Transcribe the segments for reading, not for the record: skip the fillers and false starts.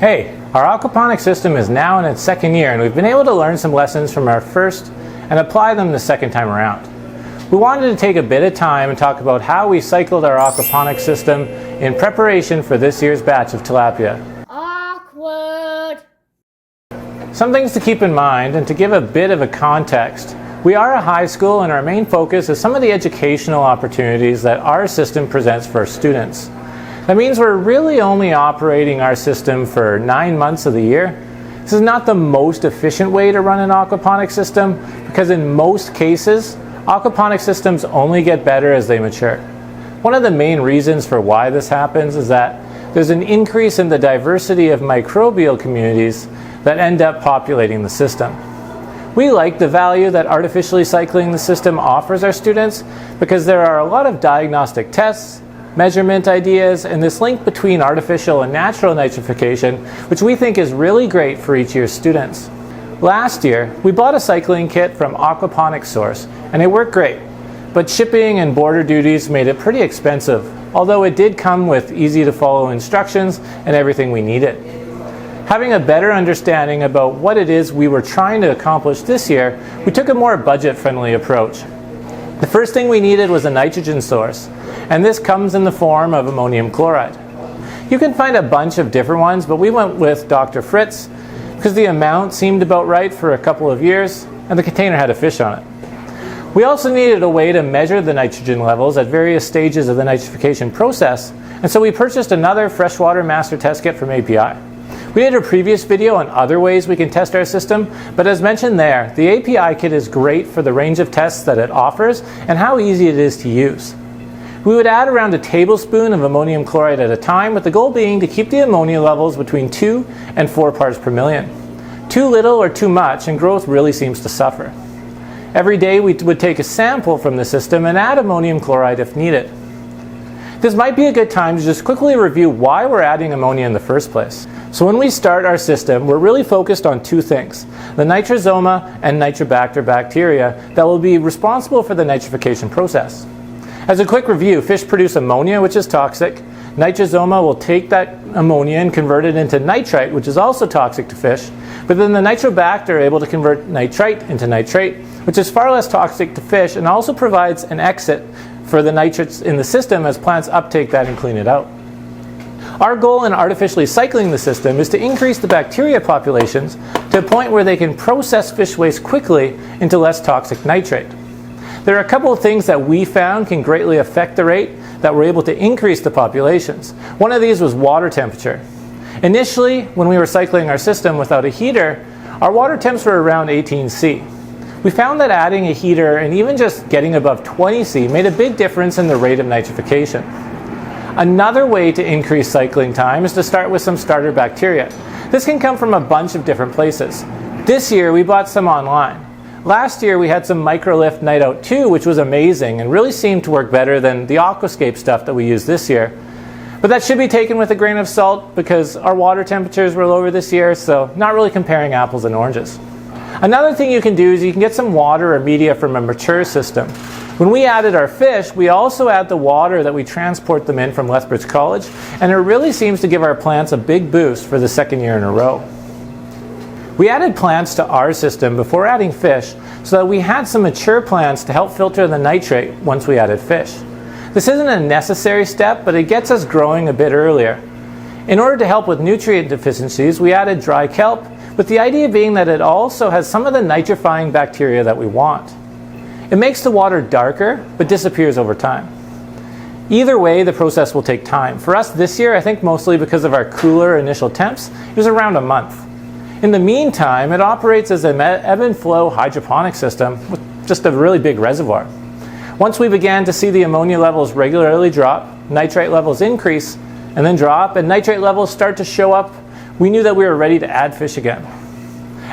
Hey, our aquaponics system is now in its second year, and we've been able to learn some lessons from our first and apply them the second time around. We wanted to take a bit of time and talk about how we cycled our aquaponics system in preparation for this year's batch of tilapia. Awkward! Some things to keep in mind, and to give a bit of a context, we are a high school and our main focus is some of the educational opportunities that our system presents for students. That means we're really only operating our system for 9 months of the year. This is not the most efficient way to run an aquaponics system because in most cases, aquaponics systems only get better as they mature. One of the main reasons for why this happens is that there's an increase in the diversity of microbial communities that end up populating the system. We like the value that artificially cycling the system offers our students because there are a lot of diagnostic tests, measurement ideas, and this link between artificial and natural nitrification, which we think is really great for each year's students. Last year, we bought a cycling kit from Aquaponics Source, and it worked great, but shipping and border duties made it pretty expensive, although it did come with easy-to-follow instructions and everything we needed. Having a better understanding about what it is we were trying to accomplish this year, we took a more budget-friendly approach. The first thing we needed was a nitrogen source, and this comes in the form of ammonium chloride. You can find a bunch of different ones, but we went with Dr. Fritz because the amount seemed about right for a couple of years, and the container had a fish on it. We also needed a way to measure the nitrogen levels at various stages of the nitrification process, and so we purchased another freshwater master test kit from API. We did a previous video on other ways we can test our system, but as mentioned there, the API kit is great for the range of tests that it offers and how easy it is to use. We would add around a tablespoon of ammonium chloride at a time, with the goal being to keep the ammonia levels between 2 and 4 parts per million. Too little or too much, and growth really seems to suffer. Every day we would take a sample from the system and add ammonium chloride if needed. This might be a good time to just quickly review why we're adding ammonia in the first place. So when we start our system, we're really focused on two things: the nitrosoma and nitrobacter bacteria that will be responsible for the nitrification process. As a quick review, fish produce ammonia, which is toxic. Nitrosoma will take that ammonia and convert it into nitrite, which is also toxic to fish. But then the nitrobacter are able to convert nitrite into nitrate, which is far less toxic to fish and also provides an exit for the nitrates in the system as plants uptake that and clean it out. Our goal in artificially cycling the system is to increase the bacteria populations to a point where they can process fish waste quickly into less toxic nitrate. There are a couple of things that we found can greatly affect the rate that we're able to increase the populations. One of these was water temperature. Initially, when we were cycling our system without a heater, our water temps were around 18 C. We found that adding a heater and even just getting above 20 C made a big difference in the rate of nitrification. Another way to increase cycling time is to start with some starter bacteria. This can come from a bunch of different places. This year we bought some online. Last year we had some Microlift Night Out 2, which was amazing and really seemed to work better than the Aquascape stuff that we used this year. But that should be taken with a grain of salt because our water temperatures were lower this year, so not really comparing apples and oranges. Another thing you can do is you can get some water or media from a mature system. When we added our fish, we also add the water that we transport them in from Lethbridge College, and it really seems to give our plants a big boost for the second year in a row. We added plants to our system before adding fish so that we had some mature plants to help filter the nitrate once we added fish. This isn't a necessary step, but it gets us growing a bit earlier. In order to help with nutrient deficiencies, we added dry kelp, with the idea being that it also has some of the nitrifying bacteria that we want. It makes the water darker, but disappears over time. Either way, the process will take time. For us this year, I think mostly because of our cooler initial temps, it was around a month. In the meantime, it operates as an ebb and flow hydroponic system with just a really big reservoir. Once we began to see the ammonia levels regularly drop, nitrite levels increase, and then drop, and nitrate levels start to show up, we knew that we were ready to add fish again.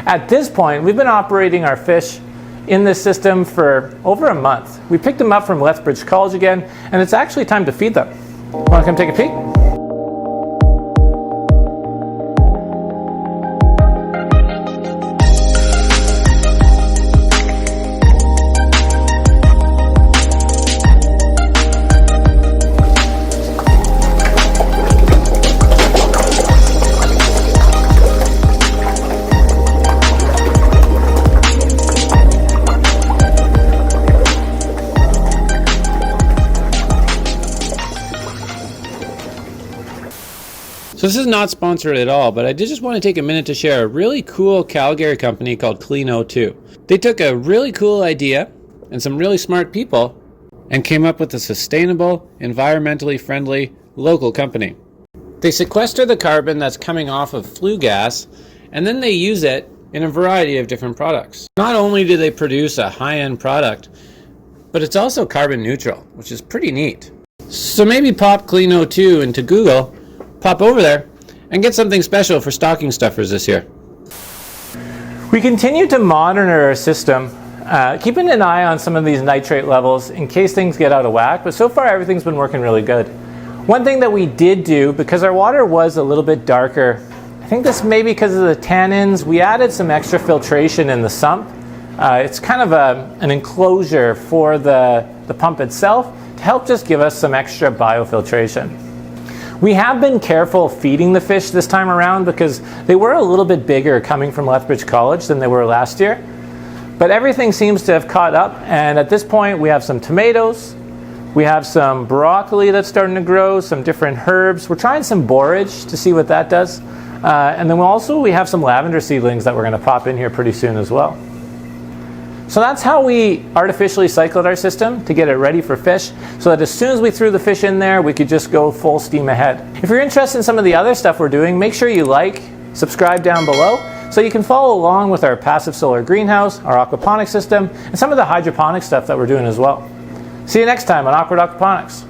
At this point, we've been operating our fish in this system for over a month. We picked them up from Lethbridge College again, and it's actually time to feed them. Want to come take a peek? So this is not sponsored at all, but I did just want to take a minute to share a really cool Calgary company called Clean02. They took a really cool idea and some really smart people and came up with a sustainable, environmentally friendly, local company. They sequester the carbon that's coming off of flue gas, and then they use it in a variety of different products. Not only do they produce a high-end product, but it's also carbon neutral, which is pretty neat. So maybe pop Clean02 into Google, pop over there, and get something special for stocking stuffers this year. We continue to monitor our system, keeping an eye on some of these nitrate levels in case things get out of whack, but so far everything's been working really good. One thing that we did do, because our water was a little bit darker, I think this may be because of the tannins, we added some extra filtration in the sump. It's kind of an enclosure for the pump itself to help just give us some extra biofiltration. We have been careful feeding the fish this time around because they were a little bit bigger coming from Lethbridge College than they were last year. But everything seems to have caught up, and at this point we have some tomatoes, we have some broccoli that's starting to grow, some different herbs. We're trying some borage to see what that does. And then we have some lavender seedlings that we're going to pop in here pretty soon as well. So that's how we artificially cycled our system to get it ready for fish, so that as soon as we threw the fish in there, we could just go full steam ahead. If you're interested in some of the other stuff we're doing, make sure you like, subscribe down below, so you can follow along with our passive solar greenhouse, our aquaponics system, and some of the hydroponic stuff that we're doing as well. See you next time on Awkward Aquaponics.